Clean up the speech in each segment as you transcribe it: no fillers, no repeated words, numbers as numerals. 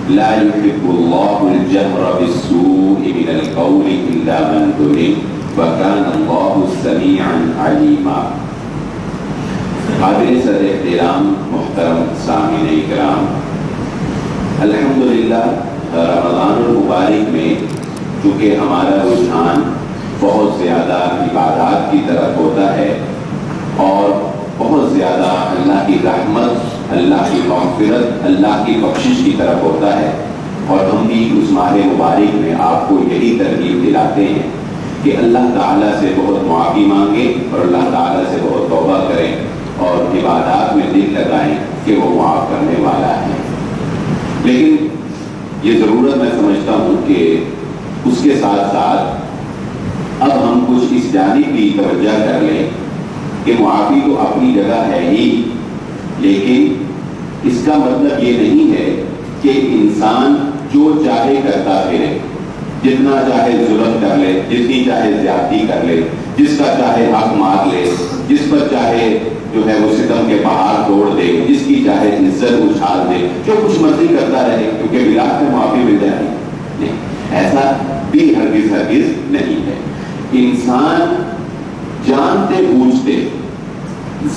لا يحب الله الجهر بالسوء من القول إلا من ظلم وكان الله سميعا عليما۔ قابل صدر احترام محترم سامعین اکرام، الحمدللہ رمضان المبارک میں چونکہ ہمارا رجحان بہت زیادہ عبادات کی طرف ہوتا ہے اور بہت زیادہ اللہ کی رحمت، اللہ کی مغفرت، اللہ کی بخشش کی طرف ہوتا ہے، اور ہم بھی اس ماہ مبارک میں آپ کو یہی ترغیب دلاتے ہیں کہ اللہ تعالیٰ سے بہت معافی مانگیں اور اللہ تعالیٰ سے بہت توبہ کریں اور عبادات میں دل لگائیں کہ وہ معاف کرنے والا ہے۔ لیکن یہ ضرورت میں سمجھتا ہوں کہ اس کے ساتھ ساتھ اب ہم کچھ اس جانب بھی توجہ کر لیں کہ معافی تو اپنی جگہ ہے ہی، لیکن اس کا مطلب یہ نہیں ہے کہ انسان جو چاہے کرتا پھرے، جتنا چاہے ظلم کر لے، جتنی چاہے زیادتی کر لے، جس کا چاہے حق مار لے، جس پر چاہے جو ہے وہ ستم کے پہاڑ توڑ دے، جس کی چاہے عزت اچھال دے، جو کچھ مرضی کرتا رہے کیونکہ بلاک میں معافی مل جائے گی۔ نہیں، ایسا بھی ہرگز نہیں ہے۔ انسان جانتے بوجھتے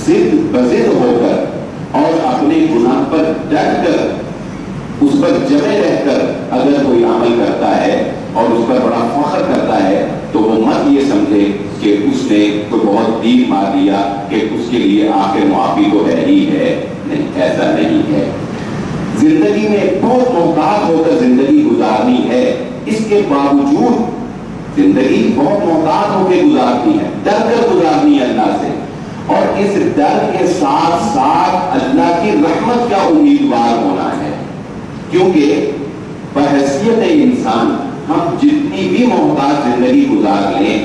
ضد بضد ہو کر اور اپنے گناہ پر ڈٹ کر اس پر جمے رہ کر اگر کوئی عمل کرتا ہے اور اس پر بڑا فخر کرتا ہے تو وہ مت یہ سمجھے کہ اس نے کوئی بہت تیر مار دیا کہ اس کے لیے آخر معافی تو ہے ہی ہے۔ نہیں، ایسا نہیں ہے۔ زندگی میں بہت محتاط ہو کر زندگی گزارنی ہے، اس کے باوجود زندگی بہت محتاط ہو کے گزارنی ہے، ڈر کر گزارنی ہے اللہ سے، اور اس ڈر کے ساتھ ساتھ اللہ کی رحمت کا امیدوار ہونا ہے، کیونکہ بحیثیت انسان ہم جتنی بھی محتاط زندگی گزار لیں،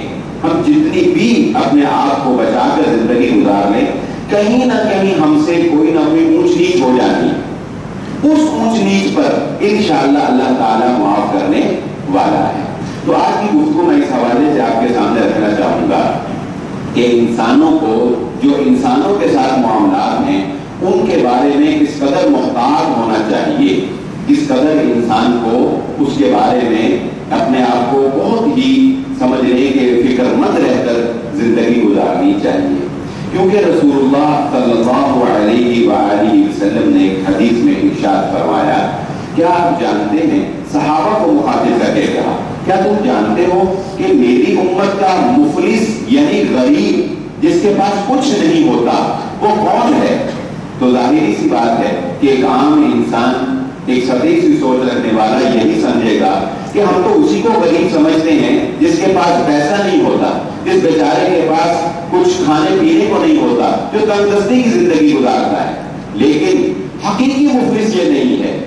ہم جتنی بھی اپنے آپ کو بچا کر زندگی گزار لیں، کہیں نہ کہیں ہم سے کوئی نہ کوئی اونچ نیچ ہو جاتی ہے۔ اس اونچ نیچ پر انشاءاللہ اللہ تعالیٰ معاف کرنے والا ہے۔ تو آج کی گفتگو میں اس حوالے سے آپ کے سامنے رکھنا چاہوں گا کہ انسانوں کو جو انسانوں کے ساتھ معاملات ہیں ان کے بارے میں کس قدر محتاط ہونا چاہیے، کس قدر انسان کو اس کے بارے میں اپنے آپ کو بہت ہی سمجھنے کے فکر مند رہ کر زندگی گزارنی چاہیے، کیونکہ رسول اللہ صلی اللہ علیہ وآلہ وسلم نے ایک حدیث میں ارشاد فرمایا، کیا آپ جانتے ہیں، صحابہ کو مخاطب کر کے کہا، کیا تم جانتے ہو کہ میری امت کا مفلس یعنی غریب جس کے پاس کچھ نہیں ہوتا وہ کون ہے؟ تو ظاہری سی بات ہے کہ ایک عام انسان، ایک سطحی سی سوچ رکھنے والا یہی سمجھے گا کہ ہم تو اسی کو غریب سمجھتے ہیں جس کے پاس پیسہ نہیں ہوتا، جس بیچارے کے پاس کچھ کھانے پینے کو نہیں ہوتا، جو تنگدستی کی زندگی گزارتا ہے۔ لیکن حقیقی مفلس یہ نہیں ہے،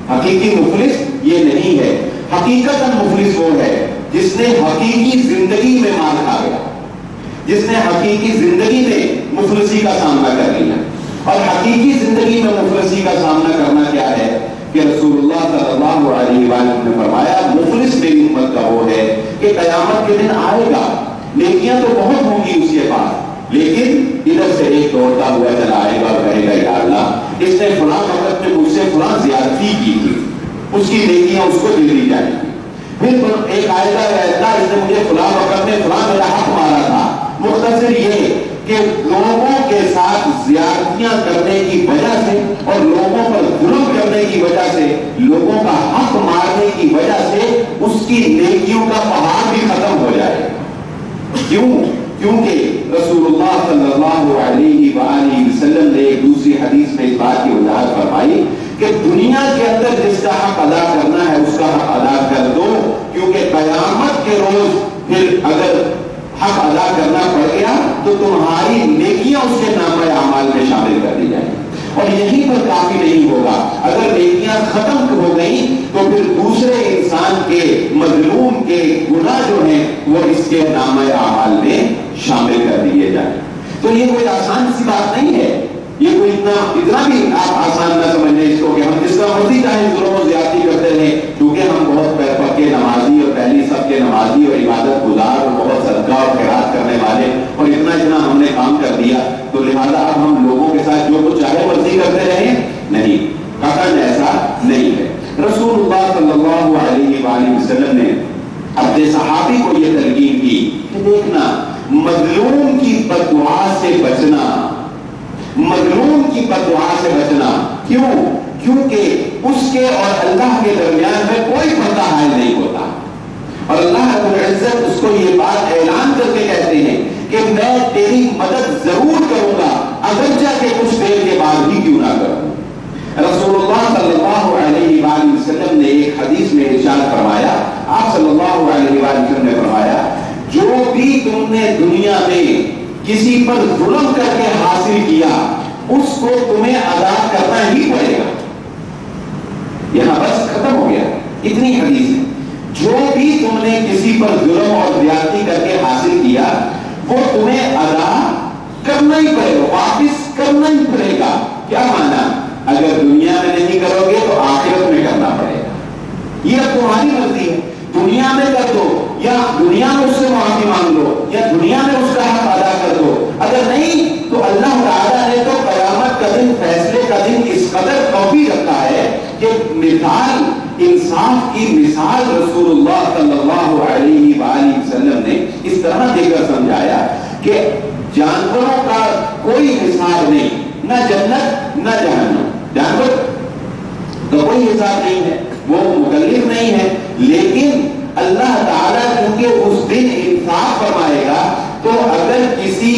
حقیقی مفلس یہ نہیں ہے۔ حقیقتاً مفلس وہ ہے جس نے حقیقی زندگی میں مار کھا گیا، جس نے حقیقی زندگی میں مفلسی کا سامنا کر لیا۔ اور حقیقی زندگی میں مفلسی کا سامنا کرنا کیا ہے کہ رسول اللہ صلی اللہ علیہ وآلہ نے فرمایا، مفلس میری امت کا وہ ہے کہ قیامت کے دن آئے گا، نیکیاں تو بہت ہوں گی اس کے پاس، لیکن ادھر سے ایک دوڑتا ہوا چلا آئے گا اور کہے گا، یا اللہ اس نے فلاں وقت میں مجھ سے فلاں زیادتی کی تھی، اس کی نیکیاں اس کو دے دی جائیں گی۔ پھر ایک آئے گا، اللہ اس نے مجھے فلاں وقت میں فلاں میرا حق مارا تھا۔ مختصر یہ کہ لوگوں کے ساتھ زیادتیاں کرنے کی وجہ سے اور لوگوں پر ظلم کرنے کی وجہ سے، لوگوں کا حق مارنے کی وجہ سے اس کی نیکیوں کا پہاڑ بھی ختم ہو جائے۔ کیوں؟ کیونکہ رسول اللہ صلی اللہ علیہ وآلہ وسلم نے ایک دوسری حدیث میں اس بات کی وضاحت فرمائی کہ دنیا کے اندر جس کا حق ادا کرنا ہے اس کا حق ادا کر دو، کیونکہ قیامت کے روز پھر اگر حق ادا کرنا پڑ گیا تو تمہاری نیکیاں اس کے نامہ اعمال میں شامل کر دی جائیں گی۔ اور یہیں پر کافی نہیں ہوگا، اگر نیکیاں ختم ہو گئیں تو پھر دوسرے انسان کے مظلوم کے گناہ جو ہیں وہ اس کے نامہ اعمال میں شامل کر دیے جائیں۔ تو یہ کوئی آسان سی بات نہیں ہے، یہ کوئی اتنا بھی آپ آسان نہ سمجھیں اس کو کہ ہم جس کا مرضی چاہے ظلم و زیادتی کرتے رہیں، کیونکہ ہم بہت پکے نمازی اور پہلی سب کے نمازی اور عبادت گزار اور بہت صدقہ اور خیرات کرنے والے اور اتنا ہم نے کام کر دیا تو لہذا اب ہم لوگوں کے ساتھ جو کچھ چاہے مرضی کرتے رہیں، نہیں، قطعاً ایسا نہیں ہے۔ رسول اپنے صحابی کو یہ تلقین کی کہ دیکھنا مظلوم کی بددعا سے بچنا، مظلوم کی بددعا سے بچنا، کیوں؟ کیونکہ اس کے اور اللہ کے درمیان میں کوئی پردہ حائل نہیں ہوتا، اور اللہ رب العزت اس کو یہ بات اعلان کر کے کہتے ہیں کہ میں تیری مدد ضرور کروں گا اگرچہ کہ کچھ دیر کے بعد بھی کیوں نہ کروں۔ رسول اللہ صلی اللہ علیہ وآلہ وسلم نے ایک حدیث میں ارشاد فرمایا، آپ صلی اللہ علیہ وآلہ وسلم نے فرمایا جو بھی تم نے دنیا میں کسی پر ظلم کر کے حاصل کیا اس کو تمہیں ادا کرنا ہی پڑے گا۔ یہاں بس ختم ہو گیا، اتنی حدیث ہے۔ جو بھی تم نے کسی پر ظلم اور زیادتی کر کے حاصل کیا وہ تمہیں ادا کرنا ہی پڑے گا، واپس کرنا ہی پڑے گا۔ کیا مانا؟ اگر دنیا میں نہیں کرو گے تو آخرت میں کرنا پڑے گا، یہ اب تمہاری مرضی ہے، دنیا میں کر دو یا دنیا میں اس سے معافی مانگ لو یا دنیا میں اس کا حق ادا کر دو، اگر نہیں تو اللہ تعالیٰ نے تو قیامت کا دن، فیصلے کا دن اس قدر توفیق رکھا ہے کہ مثال، انصاف کی مثال رسول اللہ صلی اللہ علیہ وآلہ وسلم نے اس طرح دے کر سمجھایا کہ جانوروں کا کوئی حساب نہیں، نہ جنت نہ جہنم، جانور کا کوئی حساب نہیں ہے، وہ مکلف نہیں ہے، لیکن اللہ تعالیٰ کیونکہ اس دن انصاف فرمائے گا تو اگر کسی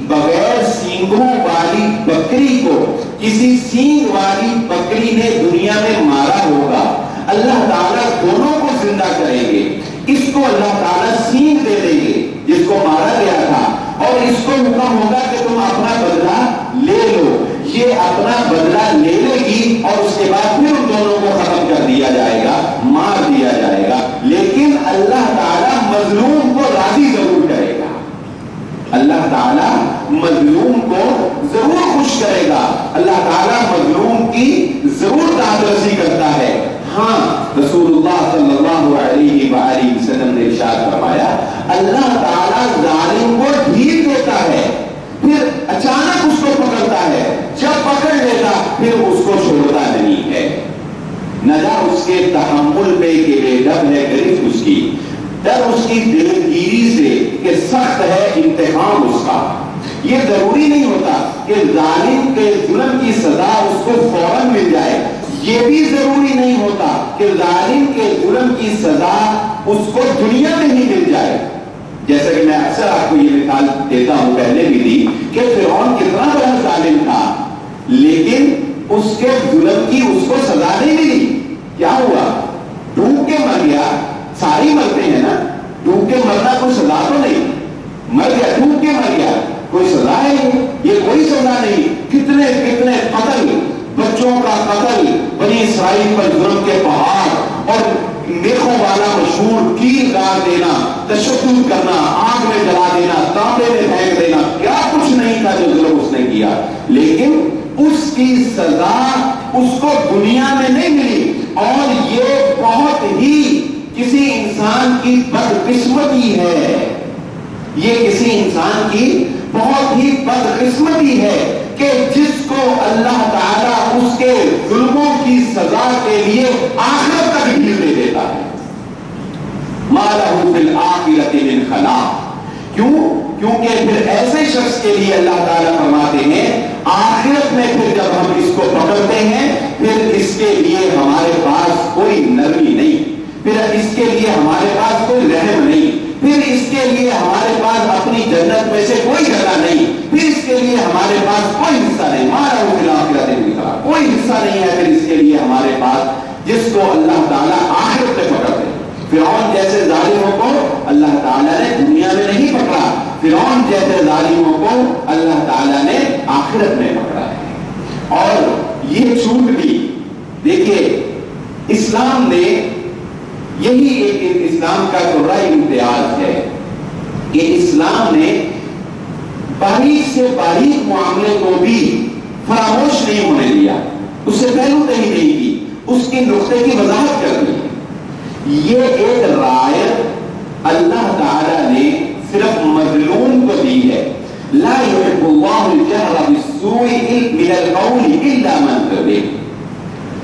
بغیر سینگوں والی بکری کو کسی سینگ والی بکری نے دنیا میں مارا ہوگا، اللہ تعالیٰ دونوں کو زندہ کریں گے، اس کو اللہ تعالیٰ سینگ دے دیں گے جس کو مارا گیا تھا، اور اس کو حکم ہوگا کہ تم اپنا بدلہ لے لو، یہ اپنا بدلہ لے لے گی اور اس کے بعد پھر ان دونوں کو ختم کر دیا جائے گا، مار دیا جائے گا، لیکن اللہ تعالیٰ مظلوم کو راضی ضرور کرے گا، اللہ تعالیٰ مظلوم کو ضرور خوش کرے گا، اللہ تعالیٰ مظلوم کی ضرور دادرسی کرتا ہے۔ ہاں رسول اللہ صلی اللہ علیہ وآلہ وسلم نے ارشاد فرمایا اللہ تعالیٰ ظالم کو ڈھیل دیتا ہے، پھر اچانک اس کو پکڑتا ہے، جب پکڑ لیتا پھر اس کو چھوڑتا نہیں ہے، نہ جا اس کے تحمل پہ کہ بے ڈب ہے گرفت اس کی، ڈر اس کی دلگیری سے کہ سخت ہے انتقام اس کا۔ یہ ضروری نہیں ہوتا کہ ظالم کے ظلم کی سزا اس کو فوراً مل جائے، یہ بھی ضروری نہیں ہوتا کہ ظالم کے ظلم کی سزا اس کو دنیا میں ہی مل جائے۔ جیسا کہ میں اکثر آپ کو یہ مثال دیتا ہوں، پہلے بھی دی کہ فرعون کتنا بڑا ظالم تھا لیکن اس کے ظلم کی اس کو سزا نہیں ملی، کیا ہوا؟ ڈوب کے مر گیا، ساری مرتے ہیں نا، ڈوب کے مرنا کوئی سزا تو نہیں، مر گیا ڈوب کے مر گیا، کوئی سزا ہے یہ کوئی سزا نہیں۔ کتنے کتنے قتل، بچوں کا قتل، بنی اسرائیل پر ظلم کے پہاڑ اور میخوں والا مشہور تیر گار دینا، تشدد کرنا، آگ میں جلا دینا، تانبے میں پھینک دینا، کیا کچھ نہیں تھا جو ظلم اس نے کیا، لیکن اس کی سزا اس کو دنیا میں نہیں ملی، اور یہ بہت ہی کسی انسان کی بدقسمتی ہے، یہ کسی انسان کی بہت ہی بدقسمتی ہے کہ جس کو اللہ تعالیٰ اس کے ظلموں کی سزا کے لیے آخرت تک ڈھیل دے دیتا ہے۔ مَا لَهُ فِي الْآخِرَةِ مِنْ خَلَاقٍ، کیونکہ پھر ایسے شخص کے لیے اللہ تعالیٰ فرماتے ہیں آخرت میں پھر جب ہم اس کو پکڑتے ہیں پھر اس کے لیے ہمارے پاس کوئی نرمی نہیں، پھر اس کے لیے ہمارے پاس کوئی رحم نہیں، پھر اس کے لیے ہمارے پاس اپنی جنت میں سے کوئی جگہ نہیں، پھر اس کے لیے ہمارے پاس کوئی حصہ نہیں، مارا ہو خلاف کوئی حصہ نہیں ہے پھر اس کے لیے ہمارے پاس، جس کو اللہ تعالیٰ آخرت میں پکڑ دے۔ فرعون جیسے ظالموں کو اللہ تعالیٰ نے دنیا میں نہیں پکڑا، فرعون جیسے ظالموں کو اللہ تعالیٰ نے آخرت میں پکڑا ہے۔ اور یہ چھوٹ بھی دیکھیے اسلام نے، یہی ایک اسلام کا بڑا امتیاز ہے کہ اسلام نے باریک سے باریک معاملے کو بھی فراموش نہیں ہونے دیا، اس سے پہلو نہیں کی، اس کے نقطے کی وضاحت کر دی۔ یہ ایک رعایت اللہ تعالیٰ نے صرف مظلوم کو دی ہے، لا يحب اللہ الجہر بالسوء من القول الا من ظلم۔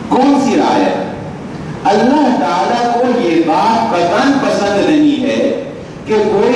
کون سی رعایت؟ اللہ تعالیٰ کو یہ بات قطعاً پسند نہیں ہے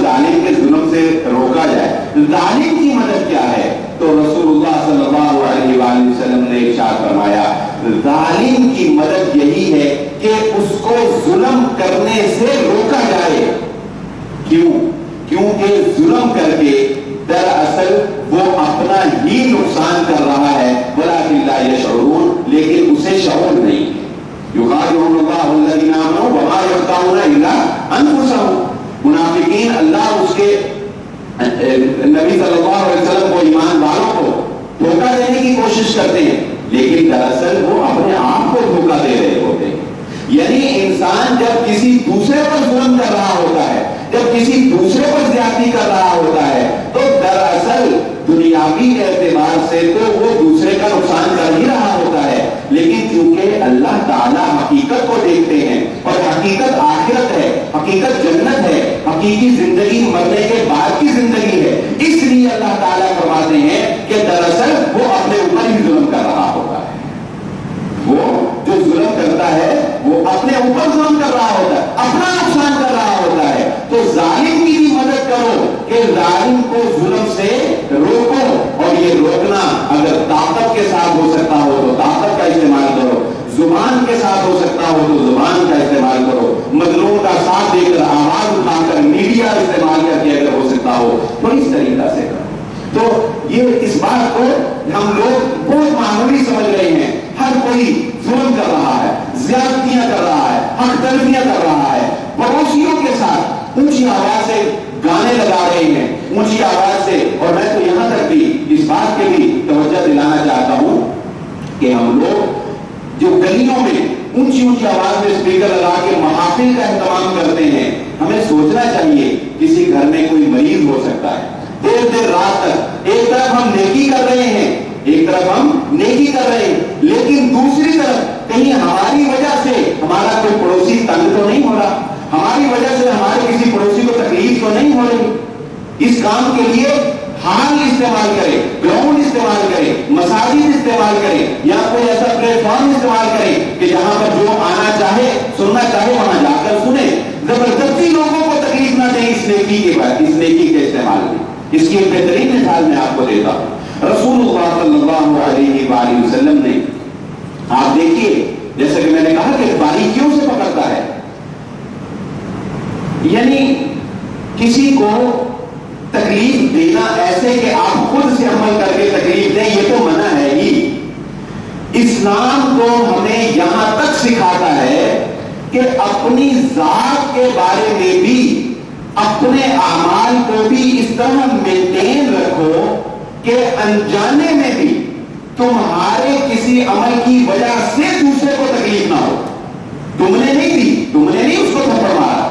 ظالم کے ظلم سے روکا جائے۔ ظالم کی مدد کیا ہے؟ تو رسول اللہ صلی اللہ علیہ وآلہ وسلم نے ارشاد فرمایا ظالم کی مدد یہی ہے کہ اس کو ظلم کرنے سے روکا جائے۔ کیوں؟ کیونکہ ظلم کر کے دراصل وہ اپنا ہی نقصان کر رہا ہے، وَلَٰكِن لَا يَشْعُرُونَ، لیکن اسے شعور نہیں ہے۔ يُخَادِعُونَ اللَّهَ وَالَّذِينَ آمَنُوا وَمَا يَخْدَعُونَ إِلَّا أَنفُسَهُم۔ منافقین اللہ اس کے نبی صلی اللہ علیہ وسلم کو، ایمان والوں کو دھوکہ دینے کی کوشش کرتے ہیں، لیکن دراصل وہ اپنے آپ کو دھوکہ دے رہے ہوتے ہیں۔ یعنی انسان جب کسی دوسرے پر ظلم کر رہا ہوتا ہے، جب کسی دوسرے پر زیادتی کر رہا ہوتا ہے، تو دراصل دنیاوی اعتبار سے تو وہ دوسرے کا نقصان کر ہی رہا ہوتا ہے، لیکن کیونکہ اللہ تعالیٰ حقیقت کو دیکھتے ہیں اور حقیقت آخرت ہے، حقیقت جنت ہے، حقیقی زندگی مرنے کے بعد کی زندگی ہے، اس لیے اللہ تعالیٰ فرماتے ہیں کہ دراصل وہ اپنے اوپر ہی ظلم کر رہا ہوتا ہے۔ وہ جو ظلم کرتا ہے وہ اپنے اوپر ظلم کر رہا ہوتا ہے، اپنا نقصان کر رہا ہوتا ہے۔ تو ظالم کی بھی مدد کرو کہ ظالم کو ظلم سے روکو، اور یہ روکنا اگر طاقت کے ساتھ ہو سکتا ہو تو طاقت کا استعمال کرو، زبان کے ساتھ ہو سکتا ہو تو زبان کا استعمال کرو، مظلوم کا ساتھ دے کر، آواز اٹھا کر، میڈیا استعمال کر کے اگر ہو سکتا ہو تو اس طریقہ سے کرو۔ تو یہ اس بات کو ہم لوگ بہت معمولی سمجھ رہے ہیں، ہر کوئی ظلم کر رہا ہے، زیادتیاں کر رہا ہے، حق تلفیاں کر رہا ہے، پڑوسیوں کے ساتھ اونچی آواز سے گانے لگا رہے ہیں، اونچی آواز سے۔ اور میں تو یہاں تک بھی اس بات کے بھی توجہ دلانا چاہتا ہوں کہ ہم لوگ جو گلیوں میں اونچی اونچی آواز میں اسپیکر لگا کے محافل کا اہتمام کرتے ہیں، ہمیں سوچنا چاہیے کسی گھر میں کوئی مریض ہو سکتا ہے، دیر دیر رات تک ایک طرف ہم نیکی کر رہے ہیں، ایک طرف ہم نیکی کر رہے ہیں، لیکن دوسری طرف کہیں ہماری وجہ سے ہمارا کوئی پڑوسی تنگ تو نہیں ہو رہا، ہماری وجہ سے ہمارے کسی پڑوسی کو تکلیف تو نہیں ہو رہی۔ اس کام کے لیے ہال استعمال کرے، گراؤنڈ استعمال کرے، مساجد استعمال کرے، یا کوئی ایسا پلیٹ فارم استعمال کرے کہ جہاں پر جو آنا چاہے، سننا چاہے، وہاں جا کر سنے۔ زبردستی لوگوں کو تکلیف نہ دیں اس نیکی کے بعد، اس نیکی کے استعمال میں۔ اس کی ایک بہترین مثال میں آپ کو دیتا ہوں۔ رسول اللہ صلی اللہ علیہ وآلہ وسلم نے، آپ دیکھیے جیسا کہ میں نے کہا کہ باریکیوں سے پکڑتا ہے، یعنی کسی کو تکلیف دینا ایسے کہ آپ خود سے عمل کر کے تکلیف دیں، یہ تو منع ہے ہی۔ اسلام تو ہمیں یہاں تک سکھاتا ہے کہ اپنی ذات کے بارے میں بھی، اپنے اعمال کو بھی اس طرح مینٹین رکھو کہ انجانے میں بھی تمہارے کسی عمل کی وجہ سے دوسرے کو تکلیف نہ ہو۔ تم نے نہیں دی، تم نے نہیں اس کو تھپڑ مارا،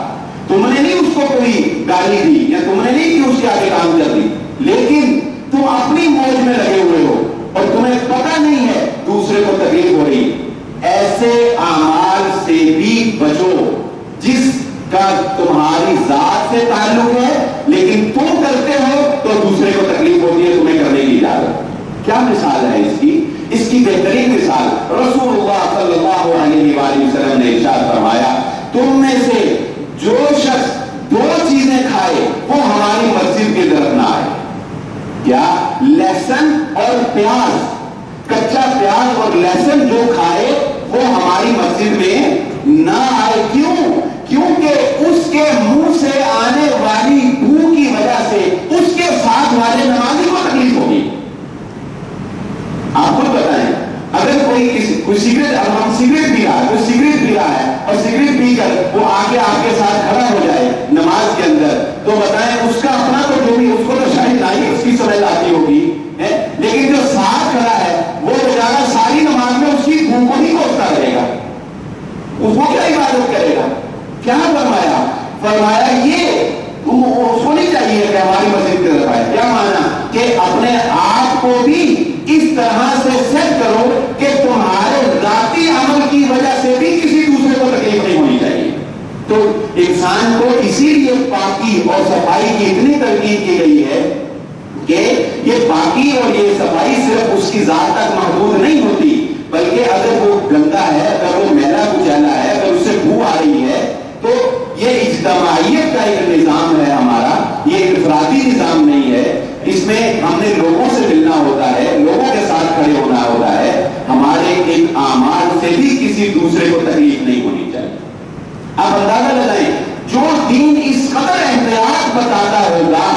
تم نے نہیں اس کو کوئی گالی دی، یا تم نے نہیں کہ اس کے آگے کام کر دی، لیکن تم اپنی موج میں لگے ہوئے ہو اور تمہیں پتہ نہیں ہے دوسرے کو تکلیف ہو رہی۔ ایسے اعمال سے بھی بچو جس کا تمہاری ذات سے تعلق ہے، لیکن تم کرتے ہو تو دوسرے کو تکلیف ہوتی ہے، تمہیں کرنے کی اجازت۔ کیا مثال ہے اس کی بہترین مثال رسول اللہ صلی اللہ علیہ وآلہ وسلم نے ارشاد فرمایا، تم میں سے جو شخص دو چیزیں کھائے وہ ہماری مسجد کی طرف نہ آئے۔ کیا؟ لہسن اور پیاز، کچا پیاز اور لہسن جو کھائے وہ ہماری مسجد میں نہ آئے۔ کیوں؟ کیونکہ اس کے منہ سے آنے والی بو کی وجہ سے اس کے ساتھ والے نمازی کو تکلیف ہوگی۔ آپ خود بتائیں، اگر کوئی سگریٹ، اب ہم سگریٹ پی رہا ہے، کوئی سگریٹ پی رہا ہے اور سگریٹ پی کر وہ آگے آپ کے ساتھ کھڑا ہو جائے نماز کے اندر، تو بتائیں اس کا اپنا تو جو بھی، اس کو تو شاید نہ ہی اس کی سمجھ آتی ہوگی، لیکن جو ساتھ کھڑا ہے وہ بیچارہ ساری نماز میں اس کی بو کو ہی کوستا رہے گا، اس کو کیا عبادت کرے گا؟ کیا فرمایا یہ اس کو نہیں چاہیے کہ ہماری مسجد کی طرف آئے۔ کیا مانا کہ اپنے آپ کو بھی اس طرح سے سیٹ کرو کہ تمہارے ذاتی عمل کی وجہ سے بھی کسی دوسرے کو تکلیف نہیں ہونی چاہیے۔ تو انسان کو اسی لیے پاکی اور صفائی کی اتنی ترغیب کی گئی ہے کہ یہ پاکی اور یہ صفائی صرف اس کی ذات تک محدود نہیں ہوتی، بلکہ اگر وہ گندا ہے، اگر وہ میلا کچیلا ہے، اگر اس سے بو آ رہی ہے، تو یہ اجتماعیت کا ایک نظام ہے ہمارا اس میں ہم نے لوگوں سے ملنا ہوتا ہے، لوگوں کے ساتھ کھڑے ہونا ہوتا ہے، ہمارے ان اعمال سے بھی کسی دوسرے کو تکلیف نہیں ہونی چاہیے۔ آپ اندازہ لگائیں، جو دین اس قدر احتیاط بتاتا ہوگا،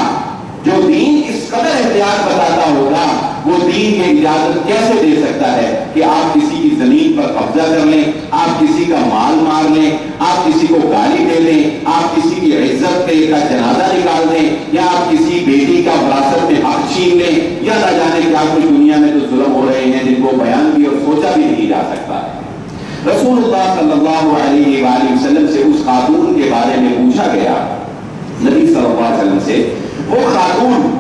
جو دین اس قدر احتیاط بتاتا ہوگا، وہ دین یہ اجازت کیسے دے سکتا ہے کہ آپ کسی کی زمین پر قبضہ کر لیں، آپ کسی کا مال مار لیں، آپ کسی کو گالی دے لیں، آپ کسی کی عزت کا جنازہ نکال دیں، یا آپ کسی بیٹی کا وراثت میں حق چھین لیں، یا نہ جانے کیا کچھ دنیا میں تو ظلم ہو رہے ہیں جن کو بیان بھی اور سوچا بھی نہیں جا سکتا ہے۔ رسول اللہ صلی اللہ علیہ وآلہ وسلم سے اس خاتون کے بارے میں پوچھا گیا، نبی صلی اللہ علیہ وسلم سے، وہ خاتون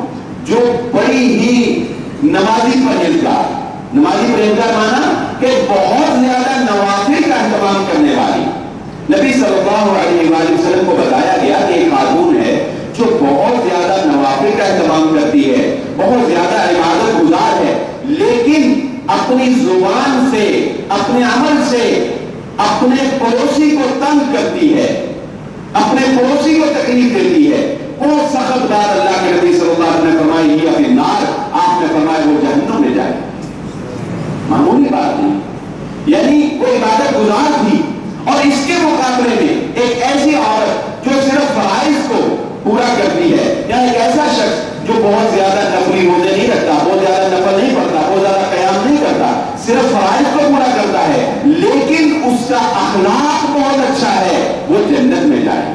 جو بڑی ہی نمازی پرہیزگار، نمازی پرہیزگار مانا کہ بہت زیادہ نوافل کا اہتمام کرنے والی، نبی صلی اللہ علیہ وآلہ وسلم کو بتایا گیا کہ ایک خاتون ہے جو بہت زیادہ نوافل کا اہتمام کرتی ہے، بہت زیادہ عبادت گزار ہے، لیکن اپنی زبان سے، اپنے عمل سے اپنے پڑوسی کو تنگ کرتی ہے، اپنے پڑوسی کو تکلیف دیتی ہے۔ وہ سخت بات اللہ کے نبی صلی اللہ علیہ وسلم نے فرمائی، یہ اپنی نار، آپ نے فرمایا وہ جہنم میں جائے۔ معمولی بات نہیں، یعنی وہ عبادت گزار تھی، اور اس کے مقابلے میں ایک ایسی عورت جو صرف فرائض کو پورا کرتی ہے، یا ایک ایسا شخص جو بہت زیادہ نفلی روزے نہیں رکھتا، بہت زیادہ نفل نہیں پڑھتا، بہت زیادہ قیام نہیں کرتا، صرف فرائض کو پورا کرتا ہے، لیکن اس کا اخلاق بہت اچھا ہے، وہ جنت میں جائے۔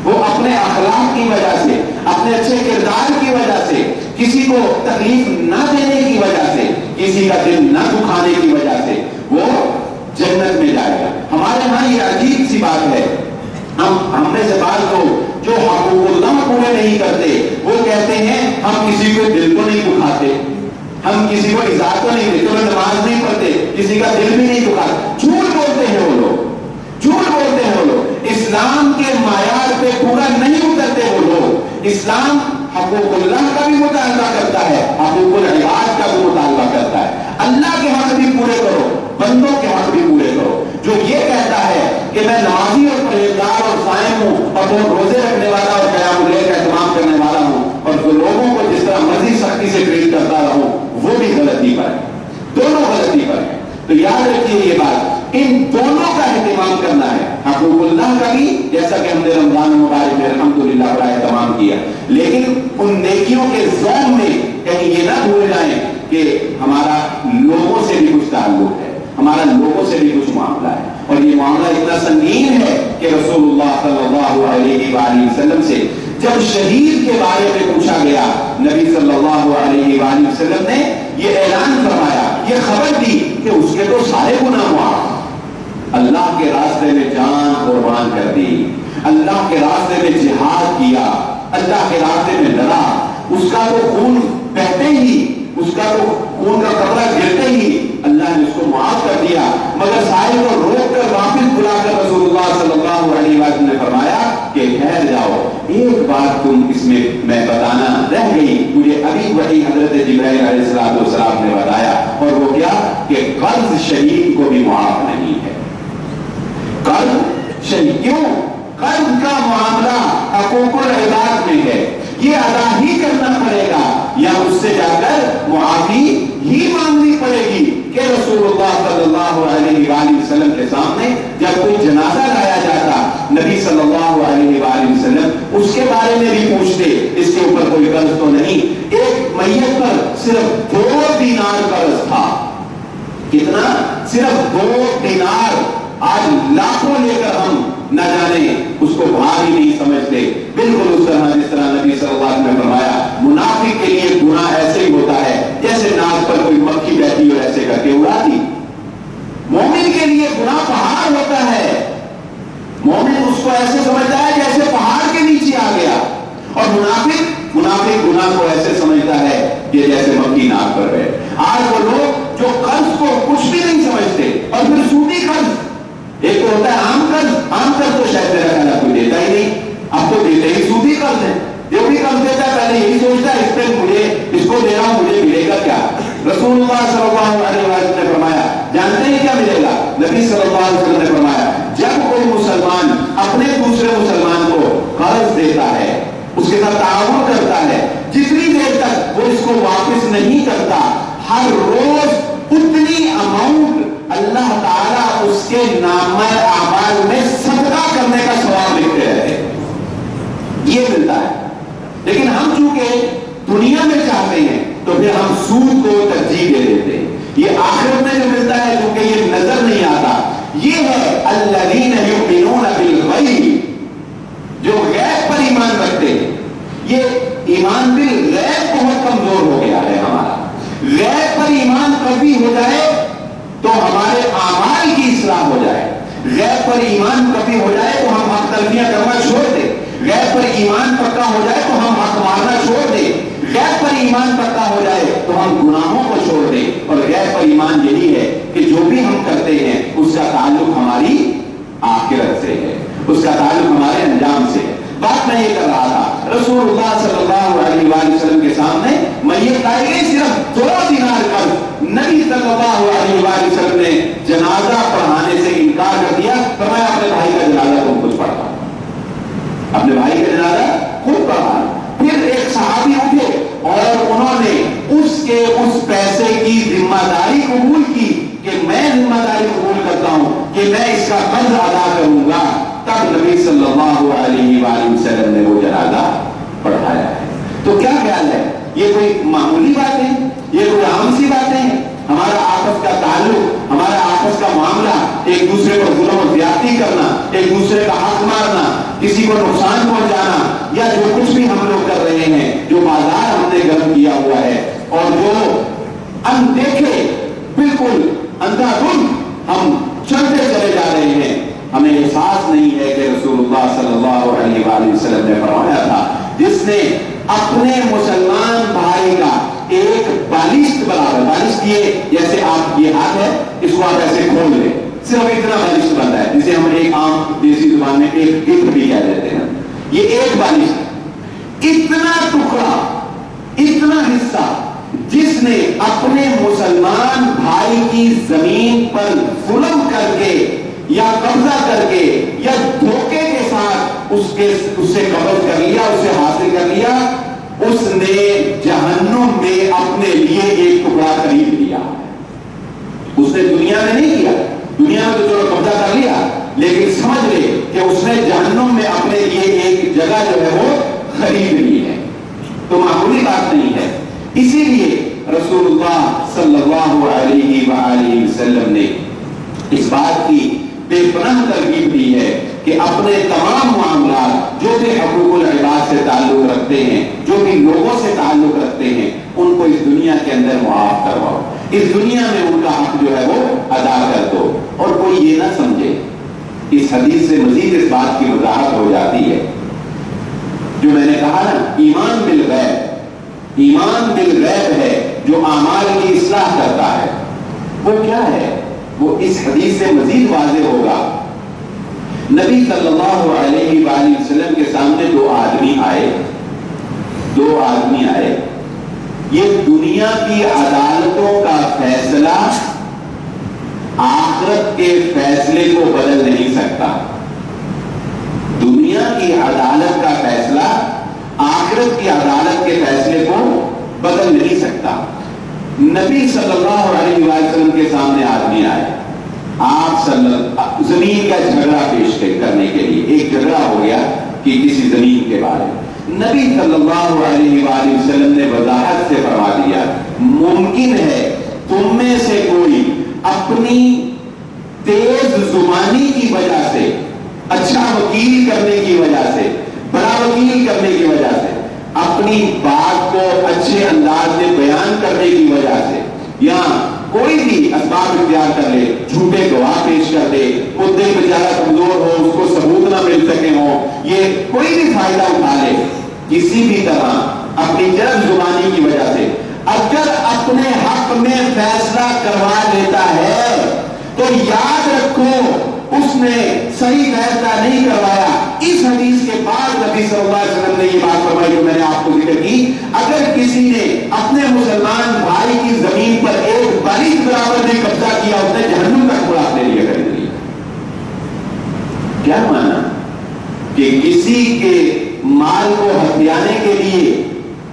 وہ اپنے اخلاق کی وجہ سے، اپنے اچھے کردار کی وجہ سے، کسی کو تکلیف نہ دینے کی وجہ سے، کسی کا دل نہ دکھانے کی وجہ سے وہ جنت میں جائے گا۔ ہمارے ہاں یہ عجیب سی بات ہے، ہم میں سے بعض لوگ جو حقوق اللہ پورے نہیں کرتے، وہ کہتے ہیں ہم کسی کو دل کو نہیں دکھاتے، ہم کسی کو اجازت کو نہیں دیتے، نماز نہیں پڑھتے، کسی کا دل بھی نہیں دکھاتے۔ جھوٹ بولتے ہیں وہ لوگ، جھوٹ بولتے ہیں وہ لوگ، اسلام کے معیار پہ پورا نہیں اترتے وہ لوگ۔ اسلام حقوق اللہ کا بھی مطالبہ کرتا ہے، حقوق العباد کا بھی مطالبہ کرتا ہے۔ اللہ کے حق بھی پورے کرو، بندوں کے حق بھی پورے کرو۔ جو یہ کہتا ہے کہ میں نمازی اور پرہیزگار اور صائم ہوں، اور وہ روزے رکھنے والا اور قیام اللیل کا اہتمام کرنے والا ہوں، اور جو لوگوں کو جس طرح مرضی سختی سے ٹریٹ کرتا رہوں، وہ بھی غلطی پر ہے، دونوں غلطی پر ہے۔ تو یاد رکھیے یہ بات، ان دونوں کا اہتمام کرنا ہے، حقوق اللہ کا بھی، جیسا کہ ہم نے رمضان مبارک میں الحمدللہ بڑا اہتمام کیا، لیکن ان نیکیوں کے ذوق میں کہیں یہ نہ بھول جائیں کہ ہمارا لوگوں سے بھی کچھ تعلق ہے، ہمارا لوگوں سے بھی کچھ معاملہ ہے، اور یہ معاملہ اتنا سنگین ہے کہ رسول اللہ صلی اللہ علیہ وآلہ وسلم سے جب شہید کے بارے میں پوچھا گیا، نبی صلی اللہ علیہ وآلہ وسلم نے یہ اعلان فرمایا، یہ خبر دی کہ اس کے تو سارے گناہ معاف، اللہ کے راستے میں جان قربان کر دی، اللہ کے راستے میں جہاد کیا، اللہ کے راستے میں لڑا، اس کا تو خون بہتے ہی، اس کا تو خون کا قطرہ گرتے ہی اللہ نے اس کو معاف کر دیا، مگر سائل کو روک کر واپس بلا کر رسول اللہ صلی اللہ علیہ وسلم نے فرمایا کہ ٹھہر جاؤ، ایک بات تم اس میں بتانا رہ گئی، مجھے ابھی وہی حضرت جبرائیل علیہ السلام نے بتایا، اور وہ کیا کہ قرض شہید کو بھی معاف نہیں ہے۔ قرض شہید کیوں؟ قرض کا معاملہ حقوق العباد میں ہے، یہ ادا ہی کرنا پڑے گا، یا اس سے جا کر معافی ہی مانگنی پڑے گی۔ کہ رسول اللہ صلی اللہ علیہ وآلہ وسلم کے سامنے جب کوئی جنازہ لایا جاتا، نبی صلی اللہ علیہ وآلہ وسلم اس کے بارے میں بھی پوچھتے، اس کے اوپر کوئی قرض تو نہیں؟ ایک میت پر صرف 2 دینار قرض تھا، کتنا؟ صرف 2 دینار۔ آج لاکھوں لے کر ہم نہ جانے اس کو بھاری نہیں سمجھتے، بالکل اس طرح جس طرح نبی صلی اللہ علیہ وسلم نے فرمایا، منافق کے لیے گناہ ایسے ہی ہوتا ہے جیسے ناک پر کوئی مکھی بیٹھی اور ایسے کر کے اڑاتی۔ مومن کے لیے گناہ پہاڑ ہوتا ہے، مومن اس کو ایسے سمجھتا ہے جیسے پہاڑ کے نیچے آ گیا، اور منافق گناہ کو ایسے سمجھتا ہے کہ جیسے مکھی ناک پر ہے۔ آج وہ لوگ جو قرض کو کچھ بھی نہیں سمجھتے، اور پھر سودی قرض، ایک تو ہوتا ہے عام قرض تو شاید میرا خیال کوئی دیتا ہی نہیں، اب تو دیتے ہی سودی قرض ہے، جو بھی قرض دیتا ہے پہلے یہی سوچتا ہے اس پہ اس کو دے رہا ہوں، مجھے ملے گا کیا؟ رسول اللہ صلی اللہ علیہ وسلم نے فرمایا، جانتے ہیں کیا ملے گا؟ نبی صلی اللہ علیہ وسلم نے فرمایا، جب کوئی مسلمان اپنے دوسرے مسلمان کو قرض دیتا ہے، اس کے ساتھ تعاون کرتا ہے، جتنی دیر نہیں کرتا، ہر روز اتنی اماؤنٹ اللہ تعالیٰ اس کے نامہ اعمال میں صدقہ کرنے کا ثواب لکھتے رہتے ہیں، یہ ملتا ہے۔ لیکن ہم چونکہ دنیا میں چاہتے ہیں تو پھر ہم سود کو ترجیح دے دیتے ہیں۔ یہ آخرت میں جو ملتا ہے کیونکہ یہ نظر نہیں آتا، یہ ہے الذین یؤمنون بالغیب، جو غیب پر ایمان رکھتے ہیں۔ یہ ایمان بالغیب بہت کمزور ہو گیا ہے ہمارا۔ غیب پر ایمان قوی ہو جائے تو ہمارے اعمال کی اصلاح ہو جائے، غیب پر ایمان قوی ہو جائے تو ہم حق تلفیاں کرنا چھوڑ دیں، غیب پر ایمان پکا ہو جائے تو ہم حق مارنا چھوڑ دیں، غیب پر ایمان پکا ہو جائے تو ہم گناہوں کو چھوڑ دیں۔ اور غیب پر ایمان یہی ہے کہ جو بھی ہم کرتے ہیں اس کا تعلق ہماری آخرت سے ہے، اس کا تعلق ہمارے انجام سے ہے۔ بات میں یہ کر رہا تھا، رسول اللہ صلی اللہ علیہ وآلہ وسلم کے سامنے میت لائی گئی، صرف 2 دینار قرض۔ نبی صلی اللہ علیہ وآلہ وسلم نے جنازہ پڑھانے سے انکار کر دیا، فرمایا اپنے بھائی کا جنازہ تم خود پڑھا، اپنے بھائی کا جنازہ خود پڑھا۔ پھر ایک صحابی اٹھے اور انہوں نے اس پیسے کی ذمہ داری قبول کی کہ میں ذمہ داری قبول کرتا ہوں کہ میں اس کا قرض ادا کروں گا۔ تب نبی صلی اللہ علیہ وآلہ وسلم نے وہ جنازہ پڑھایا ہے۔ تو کیا خیال ہے، یہ کوئی معمولی بات ہے، یہ کوئی عام سی باتیں ہیں؟ ہمارا آپس کا تعلق، ہمارا آپس کا معاملہ، ایک دوسرے پر ظلم و زیادتی کرنا، ایک دوسرے کا حق مارنا، کسی کو نقصان پہنچانا، یا جو کچھ بھی ہم لوگ کر رہے ہیں، جو بازار ہم نے گرم کیا ہوا ہے اور جو اندیکھے بالکل اندھا دھند ہم چلتے چلے جا رہے ہیں، ہمیں احساس نہیں ہے کہ رسول اللہ صلی اللہ علیہ وآلہ وسلم نے فرمایا تھا، جس نے اپنے مسلمان بھائی کا ایک بالشت برابر، بالشت یہ جیسے آپ یہ ہاتھ ہے اس کو آپ ایسے کھول لیں، صرف اتنا بالشت بنتا ہے جسے ہم ایک عام دیسی زبان میں ایک گفٹ بھی کہہ دیتے ہیں، یہ ایک بالشت، اتنا ٹکڑا، اتنا حصہ جس نے اپنے مسلمان بھائی کی زمین پر ظلم کر کے یا قبضہ کر کے یا دھوکے کے ساتھ اس سے قبض کر لیا، اسے حاصل کر لیا، اس نے جہنم میں اپنے لیے ایک ٹکڑا خرید لیا۔ اس نے دنیا میں نہیں کیا، دنیا میں تو چلو قبضہ کر لیا، لیکن سمجھ لے کہ اس نے جہنم میں اپنے لیے ایک جگہ جو ہے وہ خرید لی ہے۔ تو معمولی بات نہیں ہے۔ اسی لیے رسول اللہ صلی اللہ علیہ وآلہ وسلم نے اس بات کی بے پناہ ترغیب دی ہے کہ اپنے تمام معاملات جو بھی حقوق العباد سے تعلق رکھتے ہیں، جو بھی لوگوں سے تعلق رکھتے ہیں، ان کو اس دنیا کے اندر معاف کرواؤ، اس دنیا میں ان کا حق جو ہے وہ ادا کر دو۔ اور کوئی یہ نہ سمجھے، اس حدیث سے مزید اس بات کی وضاحت ہو جاتی ہے جو میں نے کہا نا، ایمان بالغیب، ایمان بالغیب ہے جو اعمال کی اصلاح کرتا ہے۔ وہ کیا ہے؟ وہ اس حدیث سے مزید واضح ہوگا۔ نبی صلی اللہ علیہ وآلہ وسلم کے سامنے دو آدمی آئے، یہ دنیا کی عدالتوں کا فیصلہ آخرت کے فیصلے کو بدل نہیں سکتا۔ دنیا کی عدالت کا فیصلہ آخرت کی عدالت کے فیصلے کو بدل نہیں سکتا۔ نبی صلی اللہ علیہ وسلم کے سامنے آدمی آئے، آپ زمین کا جھگڑا پیش کرنے کے لیے، ایک جھگڑا ہو گیا کہ کسی زمین کے بارے میں، نبی صلی اللہ علیہ وآلہ وسلم نے وضاحت سے فرما دیا، ممکن ہے تم میں سے کوئی اپنی تیز زبانی کی وجہ سے، اچھا وکیل کرنے کی وجہ سے، بڑا وکیل کرنے کی وجہ سے، اپنی بات کو اچھے انداز میں بیان کرنے کی وجہ سے، یا کوئی بھی اسباب اختیار کر لے، جھوٹے گواہ پیش کر دے، مدعی بیچارہ کمزور ہو، اس کو ثبوت نہ مل سکے ہو، یہ کوئی بھی فائدہ اٹھا لے، کسی بھی طرح اپنی جلد زبانی کی وجہ سے اگر اپنے حق میں فیصلہ کروا لیتا ہے تو یاد رکھو اس نے صحیح فیصلہ نہیں کروایا۔ اس حدیث کے بعد نبی صلی اللہ علیہ وسلم نے یہ بات فرمائی جو میں نے آپ کو ذکر کی، اگر کسی نے اپنے مسلمان بھائی کی زمین پر ایک بالش برابر بھی قبضہ کیا، اس نے جہنم کا ٹکڑا اپنے لیے خرید لیا۔ کیا مانا؟ کہ کسی کے مال کو ہتھیانے کے لیے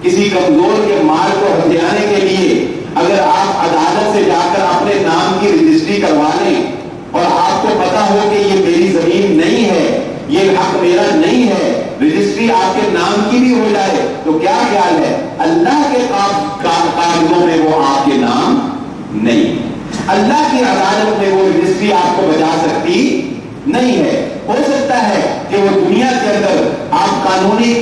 کسی کمزور کے مال کو ہتھیانے کے لیے اگر آپ عدالت سے جا کر اپنے نام کی رجسٹری کروا لیں اور آپ کو پتا ہو کہ یہ میری زمین نہیں ہے، یہ حق میرا نہیں ہے، رجسٹری آپ کے نام کی بھی ہو جائے تو کیا خیال ہے؟ اللہ کے کاغذوں میں وہ آپ کے نام نہیں، اللہ کی عدالت میں وہ رجسٹری آپ کو بچا سکتی نہیں ہے۔ ہو سکتا ہے کہ وہ دنیا کے اندر آپ قانونی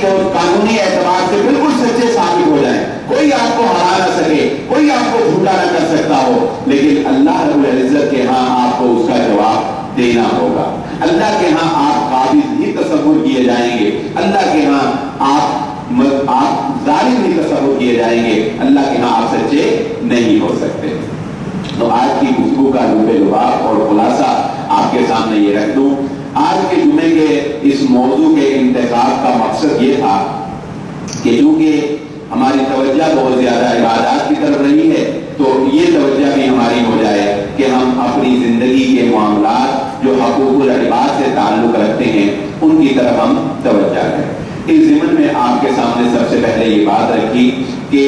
اعتبار سے بالکل سچے ثابت ہو جائیں، کوئی آپ کو ہرا نہ سکے، کوئی آپ کو جھوٹا نہ کر سکتا ہو، لیکن اللہ رب العزت کے ہاں آپ کو اس کا جواب دینا ہوگا۔ اللہ کے ہاں آپ قابض ہی تصور کیے جائیں گے، اللہ کے ہاں آپ ظالم ہی تصور کیے جائیں گے، اللہ کے ہاں آپ سچے نہیں ہو سکتے۔ تو آج کی گفتگو کا لب لباب اور خلاصہ آپ کے سامنے یہ رکھ دوں۔ آج کے جمعے کے اس موضوع کے انتخاب کا مقصد یہ تھا کہ چونکہ ہماری توجہ بہت زیادہ عبادات کی طرف رہی ہے تو یہ توجہ بھی ہماری ہو جائے کہ ہم اپنی زندگی کے معاملات جو حقوق العباد سے تعلق رکھتے ہیں ان کی طرف ہم توجہ کریں۔ اس ضمن میں آپ کے سامنے سب سے پہلے یہ بات رکھی کہ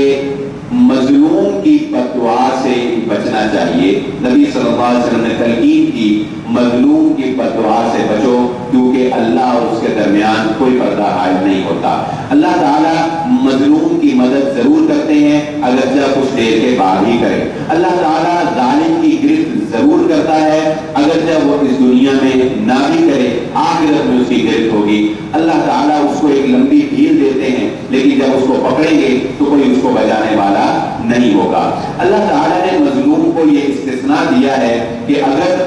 مظلوم کی بد دعا سے بچنا چاہیے۔ نبی صلی اللہ علیہ وسلم نے تلقین کی مظلوم کی بد دعا سے بچو کیونکہ اللہ اور اس کے درمیان کوئی پردہ حائل نہیں ہوتا۔ اللہ تعالیٰ مظلوم کی مدد ضرور کرتے ہیں اگرچہ کچھ دیر کے بعد ہی کرے۔ اللہ تعالیٰ ظالم کی گرفت ضرور کرتا ہے اگرچہ وہ اس دنیا میں نہ بھی کرے، آخرت میں اس کی گرفت ہوگی۔ اللہ تعالیٰ اس کو ایک لمبی ڈھیل دیتے ہیں لیکن جب اس کو پکڑیں گے تو کوئی اس کو بچانے والا نہیں ہوگا۔ اللہ تعالیٰ نے مظلوم کو یہ استثناء دیا ہے کہ اگر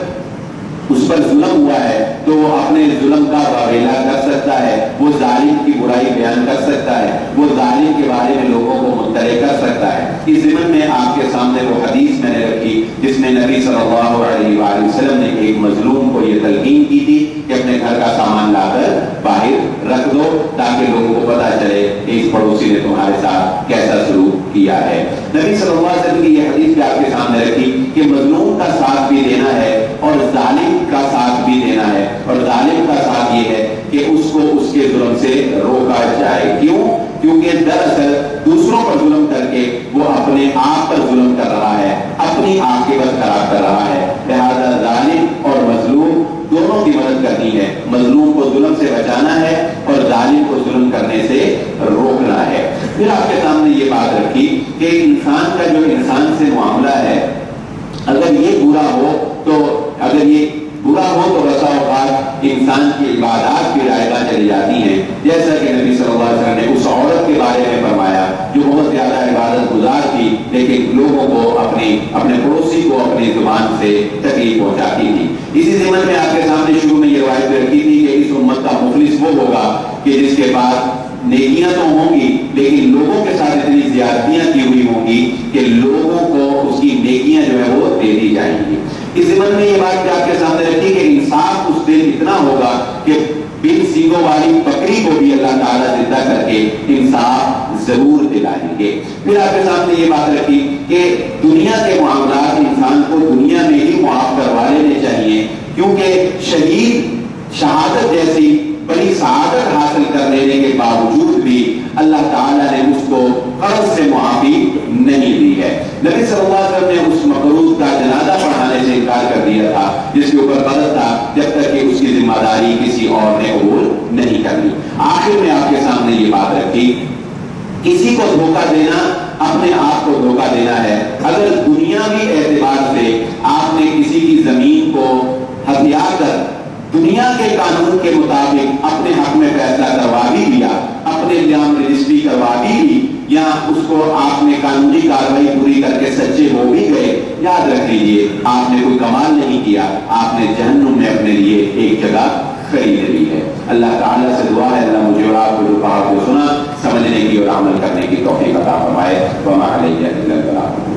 اس پر ظلم ہوا ہے تو وہ اپنے ظلم کا واویلا کر سکتا ہے، وہ ظالم کی برائی بیان کر سکتا ہے، وہ ظالم کے بارے میں لوگوں کو مطلع کر سکتا ہے۔ اس ضمن میں آپ کے سامنے وہ حدیث میں نے رکھی جس میں نبی صلی اللہ علیہ وآلہ وسلم نے ایک مظلوم کو یہ تلقین کی تھی کہ اپنے گھر کا سامان لا کر باہر رکھ دو تاکہ لوگوں کو پتہ چلے کہ اس پڑوسی نے تمہارے ساتھ کیسا سلوک کیا ہے۔ نبی صلی اللہ علیہ وسلم کی یہ حدیث بھی آپ کے سامنے رکھی کہ مظلوم کا ساتھ بھی دینا ہے اور ظالم کا ساتھ بھی دینا ہے، اور ظالم کا ساتھ یہ ہے کہ اس کو اس کے ظلم سے روکا جائے۔ کیوں؟ کیونکہ دراصل دوسروں پر ظلم کر کے وہ اپنے آپ پر ظلم کر رہا ہے، اپنی عاقبت خراب کر رہا ہے۔ لہذا ظالم اور مظلوم دونوں کی مدد کرنی ہے، مظلوم کو ظلم سے بچانا ہے اور ظالم کو ظلم کرنے سے روکنا ہے۔ پھر آپ کے سامنے یہ بات رکھی کہ انسان کا جو انسان سے معاملہ ہے اگر یہ برا ہو تو رسا اوقات انسان کی عبادات کی رائگاں چلی جاتی ہیں، جیسا کہ نبی صلی اللہ علیہ وسلم نے اس عورت کے بارے میں فرمایا جو بہت زیادہ عبادت گزار تھی لیکن لوگوں کو اپنے پڑوسی کو اپنی زبان سے تکلیف پہنچاتی تھی۔ اسی ضمن میں آپ کے سامنے شروع میں یہ روایت رکھی تھی کہ اس امت کا مفلس وہ ہوگا کہ جس کے بعد نیکیاں تو ہوں گی لیکن لوگوں کے ساتھ اتنی زیادتیاں کی ہوئی ہوں گی کہ لوگوں کو اس کی نیکیاں جو ہے وہ دے دی جائیں گی۔ اس ضمن میں یہ بات آپ کے سامنے رکھی کہ انصاف اس دن اتنا ہوگا کہ بن سینگوں والی بکری کو بھی اللہ تعالیٰ زندہ کر کے انصاف ضرور دلائیں گے۔ پھر آپ کے سامنے یہ بات رکھی کہ دنیا کے معاملات انسان کو دنیا میں ہی معاف کروا لینے چاہیے کیونکہ شہادت جیسی بڑی سعادت حاصل کر لینے کے باوجود بھی اللہ تعالیٰ نے اس کو قرض سے معافی نہیں دی ہے۔ نبی صلی اللہ علیہ وسلم نے اس مقروض کا جنازہ پڑھانے سے انکار کر دیا تھا جس کے اوپر قرض تھا جب تک کہ اس کی ذمہ داری کسی اور نے قبول نہیں کر لی۔ آخر میں آپ کے سامنے یہ بات رکھی کسی کو دھوکہ دینا اپنے آپ کو دھوکہ دینا ہے۔ اگر دنیاوی اعتبار سے آپ نے کسی کی زمین کو ہتھیا کر دنیا کے قانون کے مطابق اپنے حق میں فیصلہ کروا بھی لیا، اپنے نام رجسٹری کروا بھی لی یا اس کو آپ نے قانونی کارروائی پوری کر کے سچے ہو بھی گئے، یاد رکھ لیجئے آپ نے کوئی کمال نہیں کیا، آپ نے جہنم میں اپنے لیے ایک جگہ خرید لی ہے۔ اللہ تعالیٰ سے دعا ہے اللہ مجھے اور آپ کو جو کہا کو سنا سمجھنے کی اور عمل کرنے کی توفیق عطا فرمائے۔ وما علیہ الا البلاغ۔